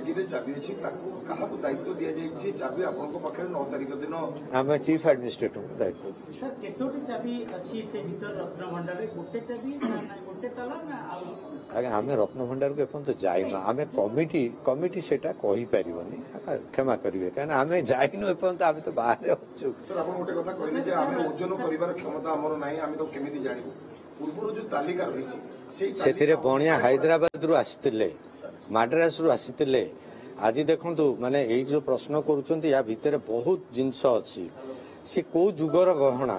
चाबी अच्छी दायित्व दि जाए चाबी आप 9 तारीख दिन आम चीफ एडमिनिस्ट्रेटर दायित्व चाबी अच्छी से भीतर रत्न भंडार गोटे चाबी गोटे ताला ना आगे आम रत्न भंडार को एपर्यंत जाइनु आम कमिटी से क्षमा करेंगे कहीं आम जाइनु एपर्यंत आम तो बाहर अच्छु सर आप गोटे कथा कहले जे आम ओजन कर क्षमता आमर ना आम तो केमी जानू पूर्व जो तालिका रही से बणिया हैदराबाद रु आसी मद्रास रु आसी आज देखु माने यही जो प्रश्न करुँच या भितर बहुत जिनस अच्छी सी कौ जुगर गहना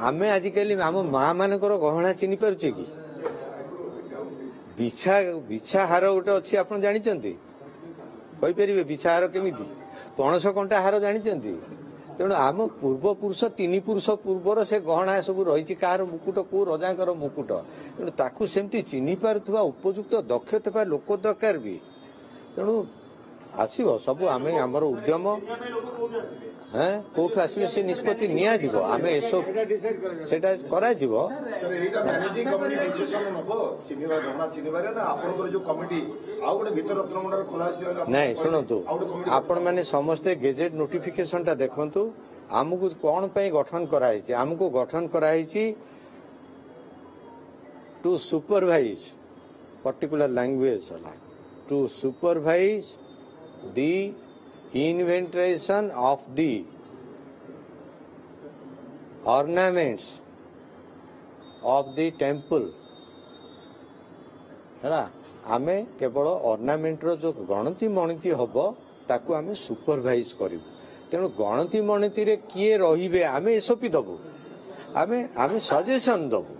आम आजिकल आम माँ मान गहना चिन्ह पारे कि बिछा हार गोटे अच्छी आप जानते कहींपर बिछा हार केमी पणस कंटा हार जानते तेणु आम पूर्वपुरुष 3 पुरुष पूर्वर से गहना सब रही कार मुकुट को रजा मुकुट तेणु ताकू सेमती चिन्ह पारुवा उपयुक्त दक्षता लोक दरकार भी तेणु आसो सब आम आमर उद्यम कौटू आसवे से निष्पत्ति नियाजिबो आमे एसो सेटा करा जिवो सर एटा मैनेजिंग कमिटी डिसिजन नबो चिनिबा जमा चिनिबारे ना आपन जो कमिटी आ गोटे भीतर रत्नभंडार खोला आसीबा नहीं सुनतु आपण माने समस्त गेजेट नोटिफिकेशन टा देखंतु आमको कोन पई गठन कराई आमको गठन कराई to supervise particular language to supervise the inventorization of the ornaments of the temple है आमे केवल ऑर्नामेंट रो जो गणति मणिति हब ताकू आमे सुपरवाइज करू तेणु गणति मणिति रे किए रहिबे आमे एसओपी दबु आमे सजेशन दबु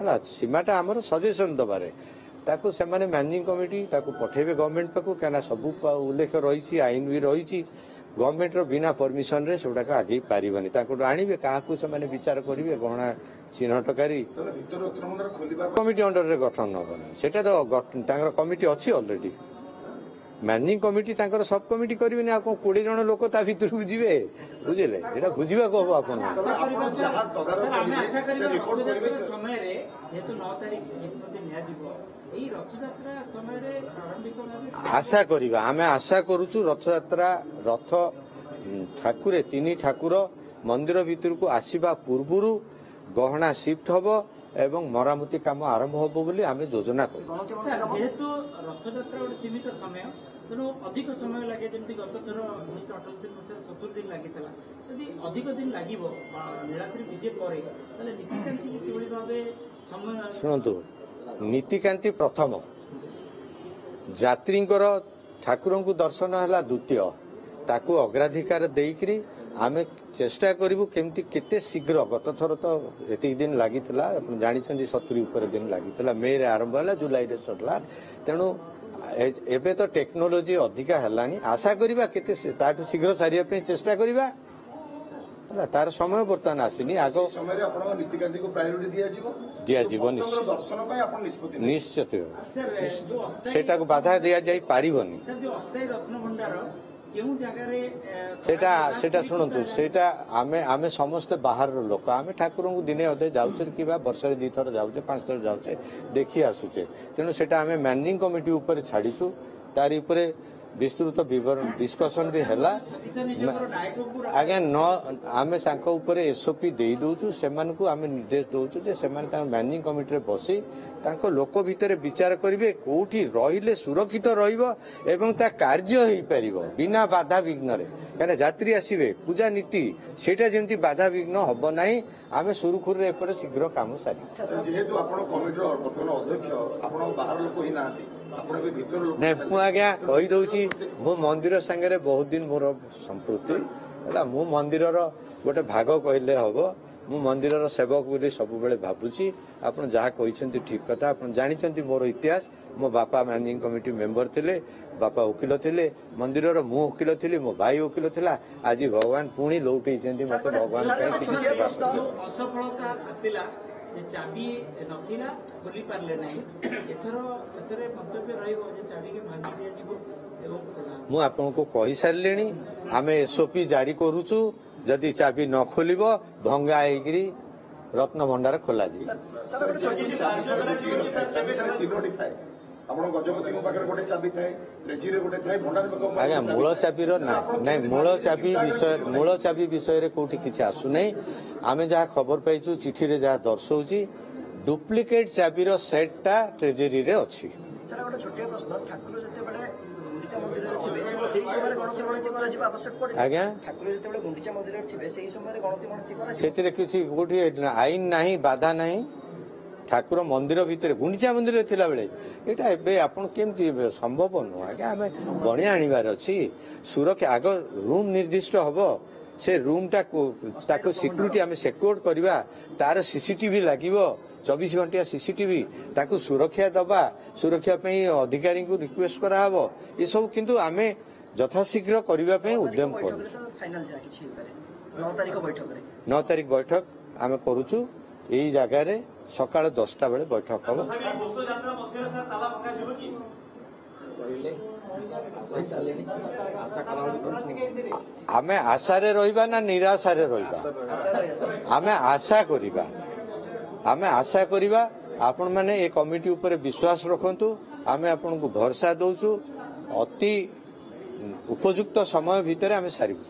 है सीमाटा आमर सजेशन दबारे ताकू से माने मैनेजिंग कमिटी ताकू पठेबे गवर्नमेंट पाकू कहना सब उल्लेख रही आईन भी रही गवर्नमेंट रो बिना परमिशन रे सेटा का आगे पारिबनी ताकू आनिबे काहाकू से माने विचार करिवे गहना चिन्हटकारी कमिटी अंडर रे गठन होबनी सेटा तो तांकर कमिटी अछि ऑलरेडी मैनेजिंग कमिटी तांकर सब कमिटी करिवे ना को 20 जण लोक ता भीतर को जिवे बुझिले एटा बुझिबा को हो आपन जहां तदारक करिवे से रिपोर्ट करिवे समय रे जेतु 9 तारिख निष्पत्ति निया जिवो एई रथयात्रा समय रे प्रारंभिक भाबे आशा करिबा आमे आशा करूछु रथयात्रा रथ ठाकुर 3 ठाकुर मंदिर भीतर को आसीबा पूर्वरु गहना शिफ्ट हबो एवं मरामती काम आरंभ हबो बोली आमे योजना करू जेतु रथयात्रा सीमित समय तेणु अधिक समय लगे जमी गत थर 1978 मसीह 70 दिन लगी जदि अधिक दिन लगे नीलाद्री विजय पर नीतिकांति भाव समय शुणु नीतिकांति प्रथम यात्री ठाकुर को दर्शन है द्वितीय ताकू अग्राधिकार देकरी आमे चेष्टा करूँ केमती केते शीघ्र गत थर तो एतिक दिन लगी जानते 70 ऊपर दिन लगी मे रे आरंभ है जुलाई रे सरला तेणु एबे तो टेक्नोलोजी अधिका है आशा करवा केते ताठू शीघ्र सारिया पे चेष्टा करवा तार समय बर्तमान आसीनी आग नीतिकांति को प्रायोरिटी दिया जीव निश्चित सेटा को बाधा दिया जाई पारिबनी सेटा शुणु सेटा आमे समस्ते बाहर लोक आमे ठाकुर को दिने अधे जाऊे कि वर्ष 2 थर जाऊे 5 थर जाऊे देखी आसुचे तेणु सेटा आमे मैनेजिंग कमिटी ऊपर छाड़ीचु तारी उपरे विस्तृत विवरण डिस्कशन भी है आज्ञा न आमे सांको ऊपर एसओपी दे दउछु सेमान को आमे निर्देश दउछु जे सेमान ता मैनेजिंग कमिटी रे बसी तांको लोक भितर विचार करिवे कोठी रहिले सुरक्षित रहिबो एवं ता कार्य हेई परिबो बिना बाधा विघ्न रे काने यात्री आसीबे पूजा नीति सेटा जेंति बाधा विघ्न हबो नाही आमे सुरुखुर रे एपर शीघ्र काम सारी जेहेतु आपण कमिटी रो वर्तमान अध्यक्ष आपण बाहर लोक ही नाथि नहीं मु आज्ञा कहीदे मो मंदिर सांगे बहुत दिन मोर संपृक्ति है मु मंदिर गोटे भाग कहले हम मु मंदिर सेवक बोली सब बेले भावुची आप जहाँ कहते ठीक कथा आप जानते मोर इतिहास मो बापा मैनेजिंग कमिटी मेंबर थिले बापा वकिल थिले मंदिर मु वकिल थी मो भाई वकिल थिला आज भगवान पुणी लौटे मत भगवान किसी सेवा चाबी नथिला खोली पारले नहीं एथरो शेषरे मंतव्य रहइबो जे चाबी के भांगी दिया जिवो एवं मु आपनको कहि सारलेनी आमे एसओपी जारी करूछु जदि चाबी न खोलिबो भंगा हेगिरी रत्न भंडार खोला जी ଆପଣ ଗଜପତିଙ୍କ ପାଖରେ ଗୋଟେ ଚାବି ଥାଏ, ଟ୍ରେଜିରେ ଗୋଟେ ଥାଏ, ଭଣ୍ଡାରୀଙ୍କ ଆଜ୍ଞା ମୂଳ ଚାବିର ନାଇଁ ମୂଳ ଚାବି ବିଷୟରେ କୋଉଠି କିଛି ଆସୁନାହିଁ। ଆମେ ଯାହା ଖବର ପାଇଛୁ ଚିଠିରେ ଯାହା ଦର୍ଶାଉଛି ଡୁପ୍ଲିକେଟ୍ ଚାବିର ସେଟ୍ଟା ଟ୍ରେଜେରୀରେ ଅଛି। ସାର୍ ଗୋଟେ ଛୋଟିଆ ପ୍ରଶ୍ନ, ଠାକୁର ଯେତେବେଳେ ଗୁଣ୍ଡିଚା ମନ୍ଦିରରେ ଥିବେ ସେଇ ସମୟରେ ଗଣତି ଗଣତି କରାଯିବା ଆବଶ୍ୟକ ପଡେ? ଆଜ୍ଞା ଠାକୁର ଯେତେବେଳେ ଗୁଣ୍ଡିଚା ମନ୍ଦିରରେ ଥିବେ ସେଇ ସମୟରେ ଗଣତି ଗଣତି କରାଯିବ? ସେଥିରେ କିଛି ଗୋଟିଏ ଆଇନ ନାହିଁ, ବାଧା ନାହିଁ। ଠାକୁର ମନ୍ଦିର ଭିତରେ ଗୁଣ୍ଡିଚା ମନ୍ଦିରରେ ଥିଲାବେଳେ ଏଇଟା ଏବେ ଆପଣ କେମିତି ସମ୍ଭବ ନୁହଁ ଆଜ୍ଞା। ଆମେ ବଣିଆ ଆଣିବାର ଅଛି, ସୁରକ୍ଷା ଆଗ ରୁମ୍ ନିର୍ଦ୍ଦିଷ୍ଟ ହବ, ସେ ରୁମ୍ଟା ତାକୁ ସିକ୍ୟୁରିଟି ଆମେ ସେକ୍ୟୁର କରିବା, ତାର ସିସିଟିଭି ଲାଗିବ, 24 ଘଣ୍ଟିଆ ସିସିଟିଭି, ତାକୁ ସୁରକ୍ଷା ଦବା, ସୁରକ୍ଷା ପାଇଁ ଅଧିକାରୀଙ୍କୁ ରିକ୍ୱେଷ୍ଟ କରାହବ, ଏସବୁ କିନ୍ତୁ ଆମେ ଯଥାଶୀଘ୍ର କରିବା ପାଇଁ ଉଦ୍ୟମ କରୁ। ଫାଇନାଲ ଯାହା କିଛି ହେଇପାରେ 9 ତାରିଖ ବୈଠକରେ 9 ତାରିଖ ବୈଠକ ଆମେ କରୁଛୁ, ଏଇ ଜାଗାରେ ସକାଳ 10ଟା ବେଳେ ବୈଠକ ହବ। ଆମେ ଆଶାରେ ରହିବା ନା ନିରାଶାରେ ରହିବା? ଆମେ ଆଶା କରିବା। ଆପଣମାନେ ଏ କମିଟି ଉପରେ ବିଶ୍ୱାସ ରଖନ୍ତୁ, ଆମେ ଆପଣଙ୍କୁ ଭରସା ଦଉଛୁ, ଅତି ଉପଯୁକ୍ତ ସମୟ ଭିତରେ ଆମେ ସାରିବୁ।